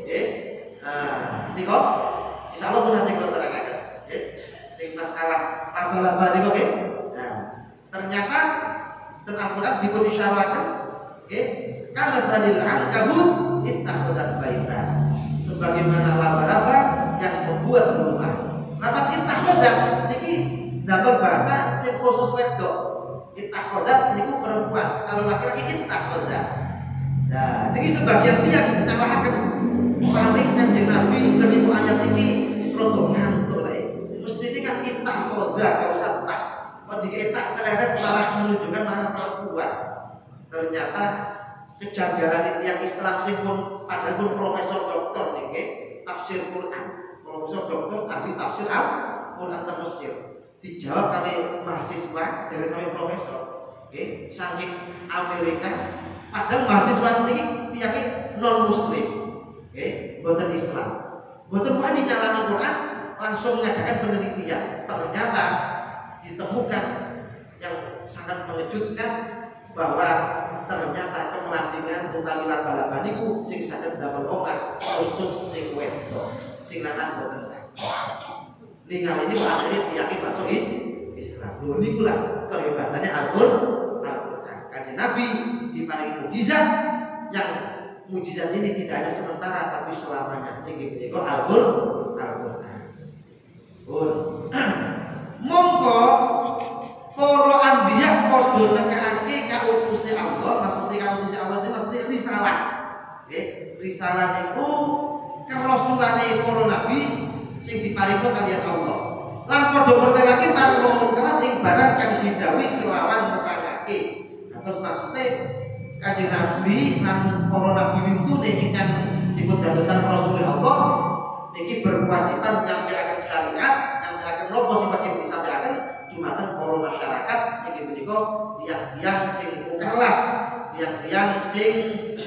nggih niku insyaallah pun nanti kalau terangkan sing masalah laba-laba niku nggih. Nah, ternyata ten Al-Qur'an dipun isyarahaken nggih kama tadil ankabut ittakhadhat baita. Sebagaimana laba-laba yang membuat rumah. Lafaz ittakhadhat niki damel bahasa sing khusus wedok. Ittakhadhat niku perempuan, kalau laki-laki ittakhadhat. Nah, niki sebagian tiyang nyalahaken paling Kanjeng Nabi kenipu ayat ini rada ngantuk ae. Mestine kan kita koda gak usah tak. Ketika tak terhadap malah menunjukkan mana perempuan. Ternyata kejanggalan yang Islam sing pun padahal pun profesor doktor niki tafsir Quran. Profesor doktor tapi tafsir Quran Mesir. Dijawab kali mahasiswa dari sampai profesor. Saking Amerika padahal mahasiswa ini yakin non muslim. Boten Islam. Boten wani nyalano Quran langsung mengadakan penelitian. Ternyata ditemukan yang sangat mengejutkan bahwa ternyata kemelandingan utawi balapan niku sing saged damel omah khusus sing wedok, sing lanang boten saged. Ningali ini akhirnya yakin masuk Islam. Lho niku lah kehebatannya Al-Qur'an. Kanjeng Nabi diparingi mukjizat yang mukjizat ini tidak hanya sementara tapi selamanya. Niki menika Al-Qur'an. Monggo para anbiya padha nekake kautuse Allah, maksudnya kautuse Allah itu maksudnya risalah. Risalah niku kerasulane para nabi sing diparingi kaliyan Allah. Lan padha mertelake para rasul kala ing barang kang didhawuhi kelawan merangake. Terus maksudnya Kanjeng Nabi lan para nabi wintune ingkang dipun dadosan rasul Allah niki berkewajiban nyampaikan syariat, nyampaikan nopo sing wajib disampaikan dumateng para masyarakat iki menika tiyang-tiyang sing mukallaf, tiyang-tiyang sing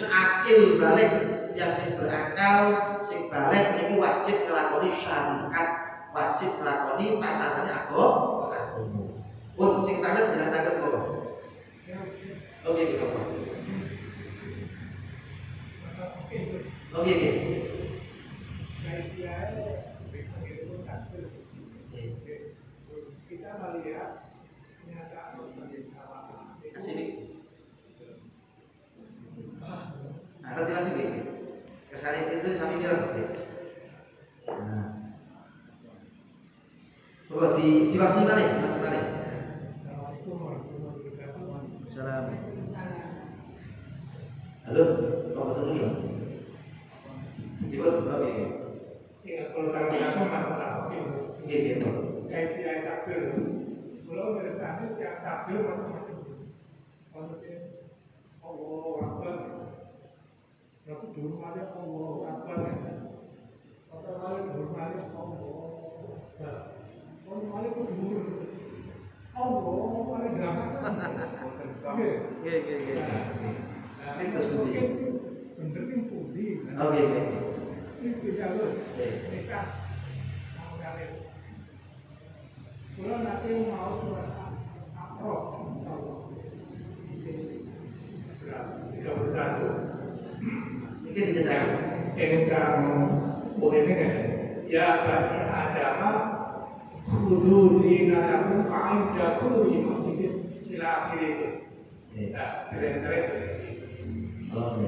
akil balik, yang sing berakal, sing balik niki wajib nglakoni syariat, wajib nglakoni tatanane agama. Pun sing tangan jangan takut kok. Oke gitu Pak. Oke. Kita melihat kenyataan sini. Nah, nanti lagi nih. Kesalahan itu sampai bilang. Nah. Coba diwaksi balik, balik. Assalamualaikum warahmatullahi wabarakatuh. Assalamualaikum. Halo, mau ketemu ya? Ibu, oke. Ya, kalau kalian masalah oke. Iya. Kayak takbir. Kalau misalnya yang takbir macam-macam. Kalau misalnya Allahu Akbar. Lalu dihormati Allahu Akbar. Atau kali dihormati Allahu Akbar. Kalau kali dihormati Allahu paling gampang. Iya. Ini mungkin sih bener sih pundi. Oke. Ini bisa loh. Bisa. Mau kali. Kalau nanti mau surat Al-A'raf, insyaallah. Berapa? 31. Mungkin diceritakan. Engkang bolehnya kan? Ya bani Adam, khudu zinatakum 'inda kulli masjidin ila akhirih. Nah, cerita-cerita Oke.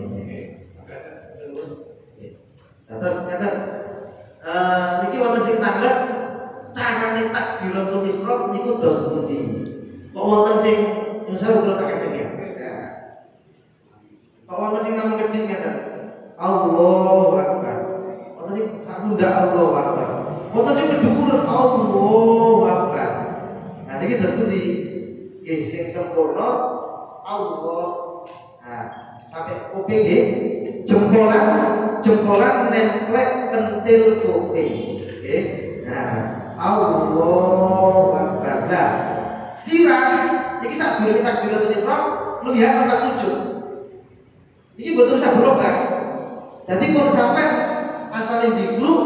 Terus niki wonten sing tangglet carane takbiratul ihram niku dos pundi. Kok wonten sing saya kula tak ketek ya. Kok wonten sing nami gedhe ngeten. Allahu Akbar. Wonten sing sakundhak Allahu Akbar. Wonten sing kedhuwur Allahu Akbar. Nah niki dos pundi? Nggih sing sempurna Allah. Nah, sampai kuping nggih jempolan nemplek kentil kuping. Nggih. Nah, Allahu Akbar. Nah, sirah iki sak durunge takbiratul ihram melihat tempat sujud. Iki betul bisa berubah. Jadi kalau sampai asalnya digluk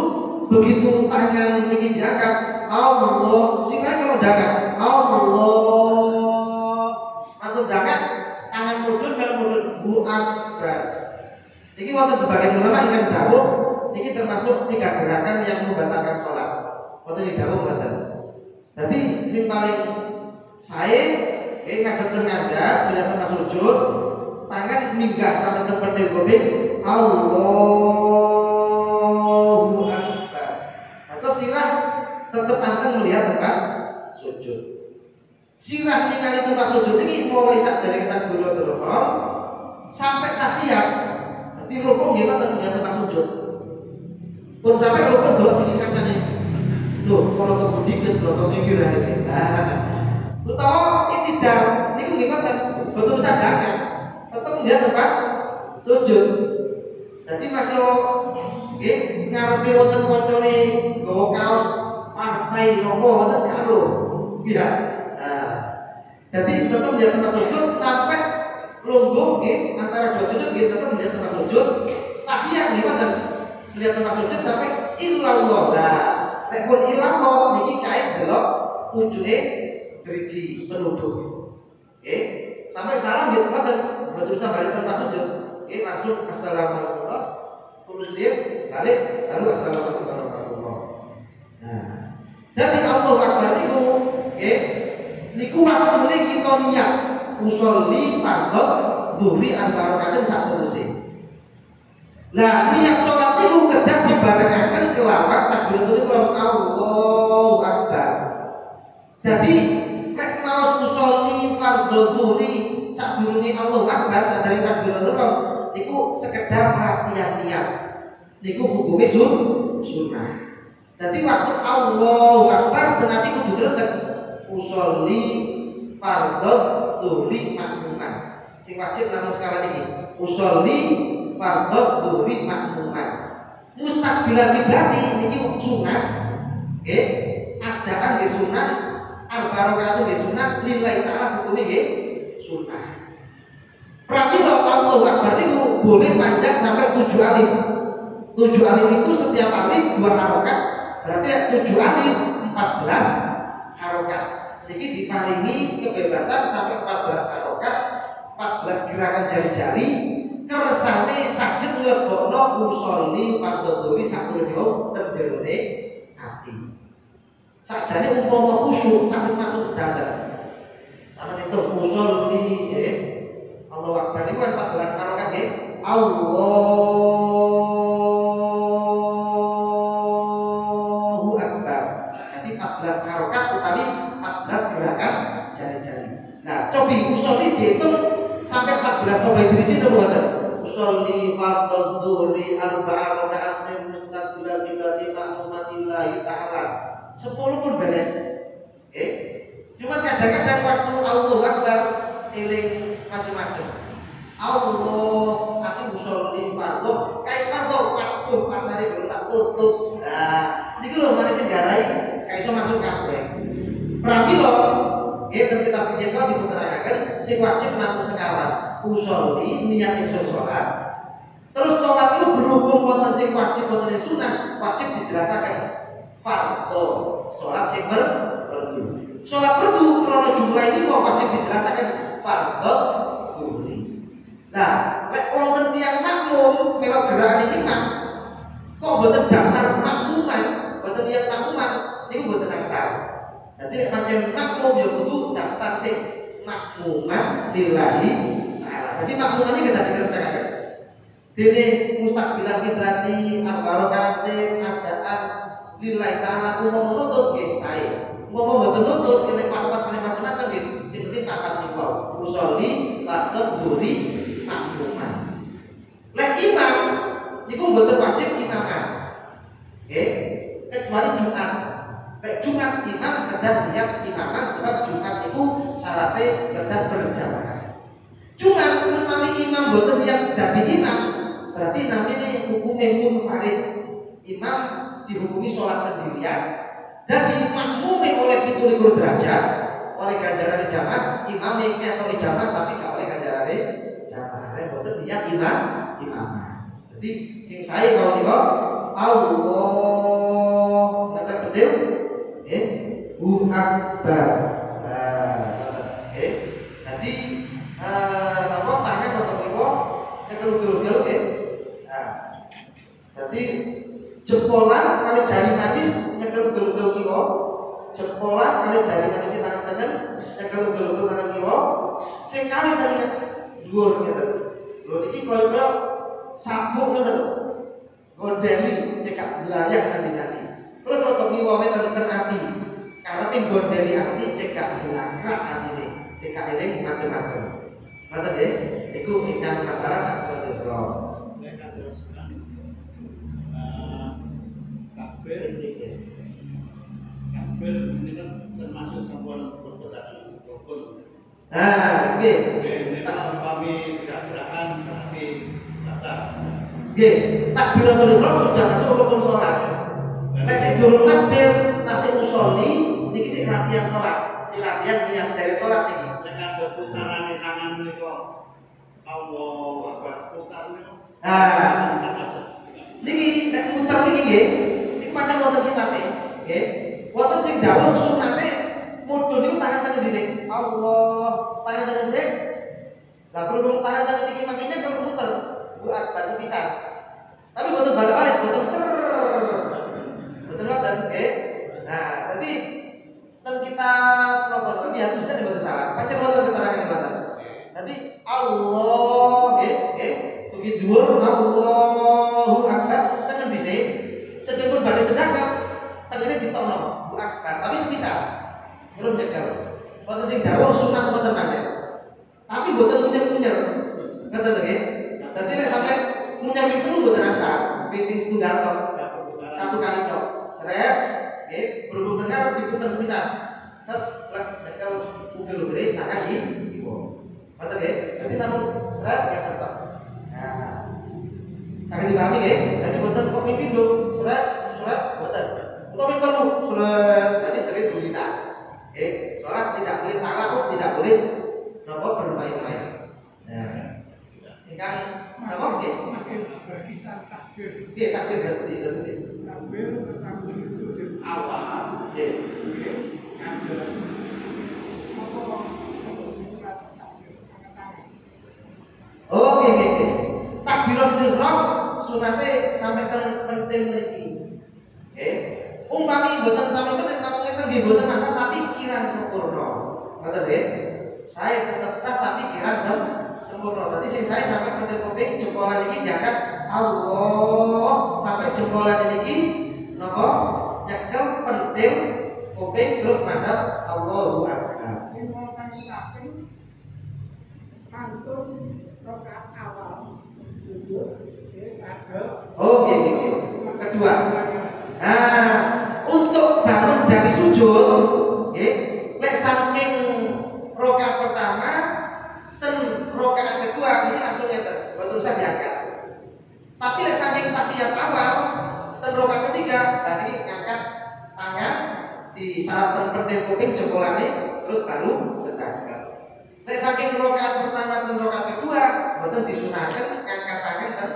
begitu tangan ini diangkat Allah, sirah kalau diangkat Allah atau diangkat tangan mudun Bu Akbar. Ini wonten sebagian ulama ingkang dawuh ini termasuk 3 gerakan yang membatalkan sholat. Wonten di dawuh mboten. Jadi sing paling sae ngadep ngadap bila tempat sujud, tangan minggah sampai terpentil kuping Allahu Akbar. Atau sirah tetap anteng melihat tempat sujud. Sirah ningali tempat sujud ini mulai sak dari takbiratul ihram sampai tahiyat. Tapi rukuk nggih mboten tempat sujud. Pun sampai luput delok sing kancane. Loh, kalau kebudi kan kalau mikir ae. Utawa itidal niku nggih ngoten, boten sadangan. Tetep dia tempat sujud. Jadi masih nggih ngarepe wonten kancane nggawa kaos partai nopo wonten karo. Iya. Nah, jadi tetep dia tempat sujud sampai lungguh nggih antara dua sujud nggih tetep dia tempat sujud. Tahiyat nggih wonten. Dia tempat sujud sampai illallah. Nah, nek pun illallah niki kait delok ujunge driji penuduh. Nggih. Sampai salam dia tempat berusaha balik tempat sujud. Oke, langsung assalamualaikum terus dia balik lalu assalamualaikum warahmatullahi. Nah, jadi Allahu Akbar niku, oke, niku waktune kita niat usolli fardhu zuhri arba rakaat sak teruse. Lah niat salat niku kedah dibarengaken kelawan takbiratul ihram Allahu Akbar. Jadi nek mau usolli fardhu zuhri sadurunge Allahu Akbar sadari takbiratul ihram niku sekedar latihan niat. Niku hukume sunnah. Dadi waktu Allahu Akbar berarti kudu greget usolli fardhu zuhri makmuman. Sing wajib namung sekali iki. Usolli fardhu zuhri makmuman. Mustaqbilan kiblat niki sunnah. Nggih, adaan nggih sunnah, arba rakaat nggih sunnah, lillahi ta'ala hukume nggih sunnah. Pramila Allahu Akbar niku boleh panjang sampai 7 alif. 7 alif itu setiap alif 2 harokat, berarti 7 alif 14 harokat. Jadi diparingi kebebasan sampai 14 harokat, 14 gerakan jari-jari. Kersane saged nglebokno usolli fardhu zuhri sakurusipun ten jerone ati. Sakjane umpama khusyuk saged masuk sedanten. Sampeyan itu usolli Allahu Akbar niku 14 harokat nggih. Allahu Akbar. Jadi 14 harokat utawi 14 gerakan jari-jari. Nah, cobi usolli dihitung sampai 14 coba driji nopo mboten? Usolli fardhu zuhri arba'a raka'atin mustaqbilal qiblati ma'mumatillahi ta'ala. 10 pun beres. Cuma kadang-kadang waktu Allahu Akbar eling macam-macam. Allah nanti usolli fardhu kait fardhu waktu pasare belum tak tutup. Nah, niki lho mari sing garai kayak iso masuk kabeh. Pramila nggih ten kitab fikih kok diputerakaken sing wajib namung sekawan. Usolli niat ingsun salat. Terus salat itu berhubung wonten sing wajib wonten sing sunah, wajib dijelasaken. Fardhu salat sing perlu. Salat perlu krana jumlah ini kok wajib dijelasaken fardhu zuhri. Nah, lek wonten tiyang makmum melok gerakan imam kok mboten daftar makmuman, mboten niat makmuman niku mboten angsal. Dadi lek pancen makmum ya kudu daftar sing makmuman lillahi ta'ala. Dadi makmuman iki kita dikertekaken. Dene mustaqbilan kiblati arbarokate adaan lillahi ta'ala umum nutut nggih sae. Umum mboten nutut nek pas-pas macam-macam nggih sing penting papat niku. Usolli fardhu zuhri makmuman. Lek imam niku mboten wajib imaman. Nggih, kecuali Jumat. Lek Jumat imam kedah niat imaman sebab Jumat niku syaratnya kedah berjamaah. Jumat menawi imam mboten niat dadi imam, berarti namanya hukume munfarid. Imam dihukumi sholat sendirian dan dimakmumi oleh 17 derajat oleh ganjaran jamaah. Imam ketok jamaah tapi gak oleh ganjaran jamaah. Lek mboten niat imam. Jadi sing sae kalau niku Allah nek bedil Akbar. Jadi napa tangan atau niku nek gelugel nggih. Nah. Jadi jempolan kali jari manis nyekel gelugel kiwa. Jempolan kali jari manis tangan kanan nyekel gelugel tangan kiwa. Sing kali tadi dhuwur ngeten. Lho niki kaya sabuk ngoten lho. Gondeli cekak belayah nanti. Terus rada kiwa weten ati. Karepe gondeli ati cekak belakang atine. Cekak eling macam-macam. Ngoten nggih. Iku ingkang masalah tak betul. Nah, nggih. Ini kalau kami tidak gerakan berarti batal. Nggih, takbiratul ihram sudah masuk rukun salat. Nek sing durung takbir tasik usolli niki sing latihan salat, sing latihan niat dari salat niki. Dengan berputaran di tangan menika Allahu Akbar putar menika. Niki nek putar niki nggih, niki pancen wonten kitabe, nggih. Wonten sing dawuh sunate mudhun niku tangan-tangan dhisik. Allah, tangan-tangan dhisik. Lah berhubung tangan-tangan niki makine kalau muter, Bu Akbar sepisan. Tapi mboten balik-balik, mboten ster. Mboten ngoten, nggih. Nah, dadi ten kita napa niku harusnya mboten salah. Pancen wonten keterangan mboten. Dadi Allah, nggih, tugi dhuwur Allahu Akbar tangan dhisik. Sedempun badhe sedekah, tangane ditokno Bu Akbar, tapi sepisan. Terus nyekel. Wonten sing dawuh sunat mboten pancen. Tapi mboten munyer-munyer. Ngoten nggih. Dadi nek sampe munyer itu mboten asal. Pipi setunggal tok. Satu kali tok. Seret, nggih, berhubung tengah diputer sepisan. Set lek nyekel ugel gede tangan di kiwa. Ngoten nggih. Dadi namung seret nyekel tok. Nah. Saged dipahami nggih. Dadi mboten kok mimpi nduk. Seret, mboten. Utawa telu seret. Dadi jerit julitan. Sholat tidak boleh talakuk, tidak boleh nopo bermain-main. Nah, ingkang nopo nggih? Berkisar takbir. Nggih, takbir berarti. Takbir sambil sujud awal. Nggih. Ada Oh, nggih. Takbiratul ihram sunate sampai penting mriki. Nggih. Umpami mboten sampai nek namung ngeten nggih mboten masalah tapi kirang sempurna. Ngoten nggih. Saya tetap sah tapi kirang sempurna. Tadi sing saya sampai pentil kuping jempolan iki jagat Allah sampai jempolan iki napa nyekel pentil kuping terus madhep Allahu Akbar. Mantun rakaat awal duduk Oh, nggih. Kedua. Nah, untuk bangun dari sujud, nggih, lek saking rakaat pertama ten rakaat kedua ini langsung ngeten, mboten usah diangkat. Tapi lek saking tahiyat awal ten rakaat ketiga, tadi ngangkat tangan di saraf pentil kuping jempolane terus baru sedekah. Lek saking rakaat pertama ten rakaat kedua, mboten disunahkan ngangkat tangan ten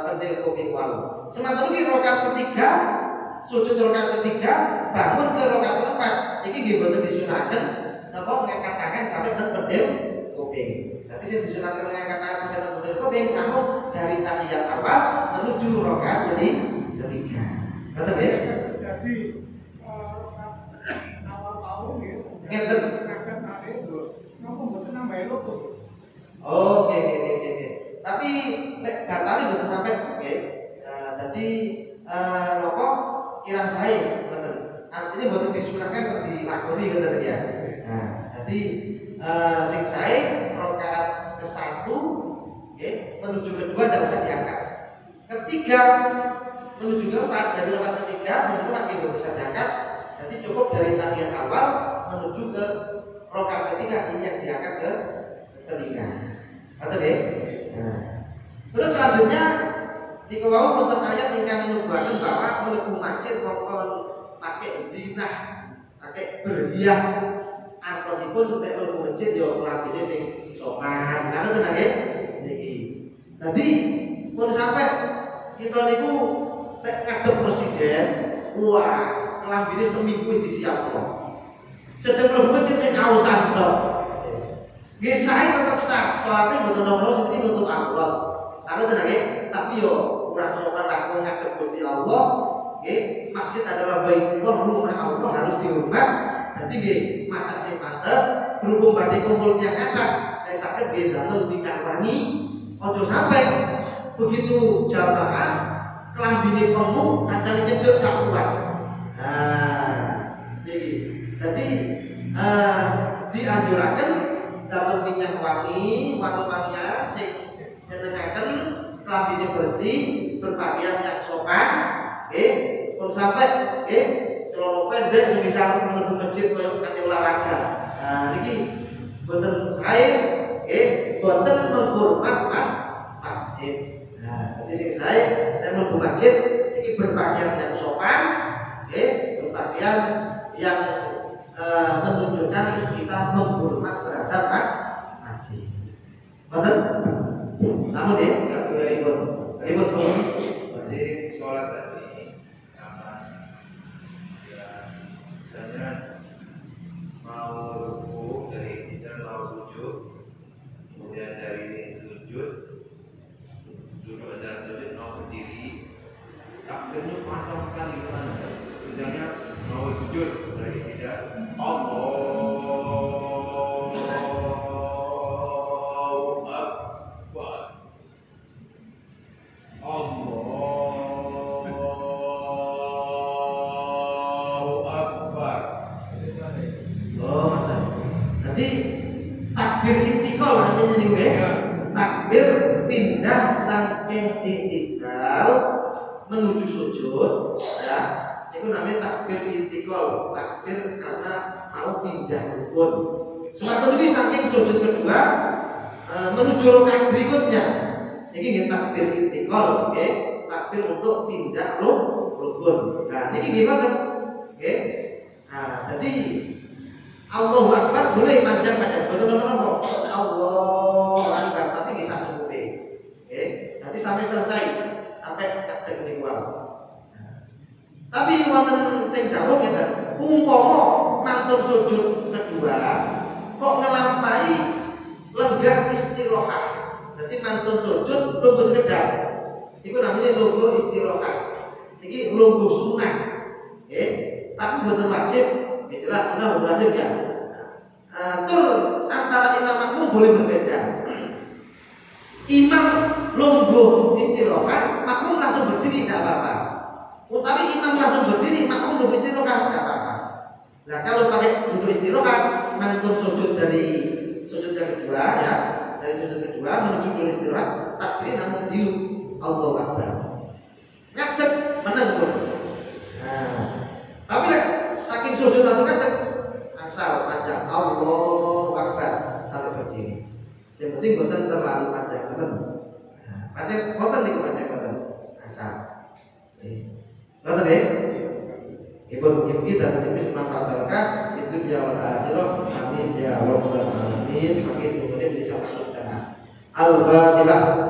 pentil kuping wau. Semanten iki rakaat ketiga sujud rakaat ketiga bangun ke rakaat keempat iki nggih boten disunahkan napa ngangkat tangan sampai ten pentil kuping. Dadi sing disunahkan ngangkat tangan sampai ten pentil kuping namun dari tahiyat awal menuju rakaat ketiga. Ngoten nggih? Jadi awal tahun nggih. Ngeten. Ngangkat ade lho. Napa mboten nambahi lutut? Oh, oke. Tapi nek batale mboten sampai nggih. Dadi napa kirang sae ngoten. Artinya mboten disunahkan kok dilakoni ngoten ya. Nah, dadi sing sae rakaat ke-1 nggih menuju kedua ndak usah diangkat. Ketiga menuju keempat dari rakaat ketiga menuju keempat nggih bisa diangkat. Jadi cukup dari tahiyat awal menuju ke rakaat ketiga ini yang diangkat ke telinga. Ngoten nggih? Nah. Terus selanjutnya di kawau wonten ayat ingkang nuduhaken bahwa mlebu masjid mongkon pakai zinah, pakai berhias. Artosipun nek mlebu masjid yo lambene sing sopan. Nah ngoten nggih. Niki. Dadi mun sampai kita niku nek ngadep presiden, wah, lambene seminggu wis disiapno. Sedeng mlebu masjid nek kausan tok. Nggih sae tetep sah, salate mboten nomor sing nutup aurat. Nah ngoten nggih. Tapi yo ora sopan lah ngadep Gusti Allah, nggih. Masjid adalah baitullah, rumah Allah harus dihormat. Dadi nggih, mata sing pantes berhubung badhe kumpul tiyang kathah, nek saged nggih damel minyak wangi, aja sampai begitu jamaah kelambine penuh, kancane nyedhek gak kuat. Nah, niki. Dadi dianjuraken damel minyak wangi, wangi-wangian sing nyenengaken kelambine bersih, berpakaian yang sopan, nggih. Pun sampai nggih celana pendek semisal menuju masjid koyo kate olahraga. Nah niki boten sae boten menghormat masjid. Nah, jadi sing sae nek mlebu masjid iki berpakaian yang sopan, berpakaian yang menunjukkan kita menghormat terhadap masjid. Boten? Sama deh, satu ribut masih sholat tadi aman ya, misalnya mau ruku dari tidak mau sujud, kemudian dari sujud duduk ada sujud mau berdiri, takbirnya panjang sekali gimana? Misalnya mau sujud dari tidak Allahu Akbar, Allahu Akbar. Oh, nanti takbir intikal namanya nih Ya. takbir pindah saking i'tidal menuju sujud, ya. Itu namanya takbir intikal, takbir karena mau pindah rukun. Semacam ini saking sujud kedua menuju rakaat berikutnya. Ini nggih takbir intikal, oke? Takbir untuk pindah rukun. Nah, ini gimana? Oke. Nah, jadi Allahu Akbar boleh panjang-panjang, betul apa? Allahu Akbar, tapi bisa cukup. Nanti sampai selesai, sampai takbir kedua. Tapi wonten sing dawuh ngeten, umpama matur sujud kedua kok ngelampahi lenggah istirahat. Jadi matur sujud lungguh sekedar. Iku namanya lungguh istirahat. Iki lungguh sunah. Tapi boten wajib. Jelas sunah boten wajib ya. Tur antara imam makmum boleh berbeda. Imam lungguh istirahat, makmum langsung berdiri tidak apa-apa. Tapi imam langsung berdiri, makmum lungguh istirahat tidak apa-apa. Nah, kalau pakai duduk istirahat, mantul sujud dari sujud yang kedua ya, dari sujud kedua menuju duduk istirahat, takbir namun diu Allahu Akbar. Ngadeg meneng pun. Nah, tapi saking sujud satu ngadeg, angsal panjang Allahu Akbar sampai berdiri. Yang penting boten terlalu panjang teman. Nah, panjang boten niku panjang boten. Asal. Boten nggih? Ibu kita terjadi manfaat itu dia wal akhirah. Amin ya rabbal alamin. Makin kemudian bisa masuk sana. Al-Fatihah.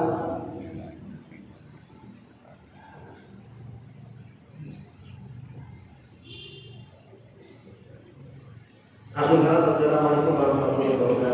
Assalamualaikum warahmatullahi wabarakatuh.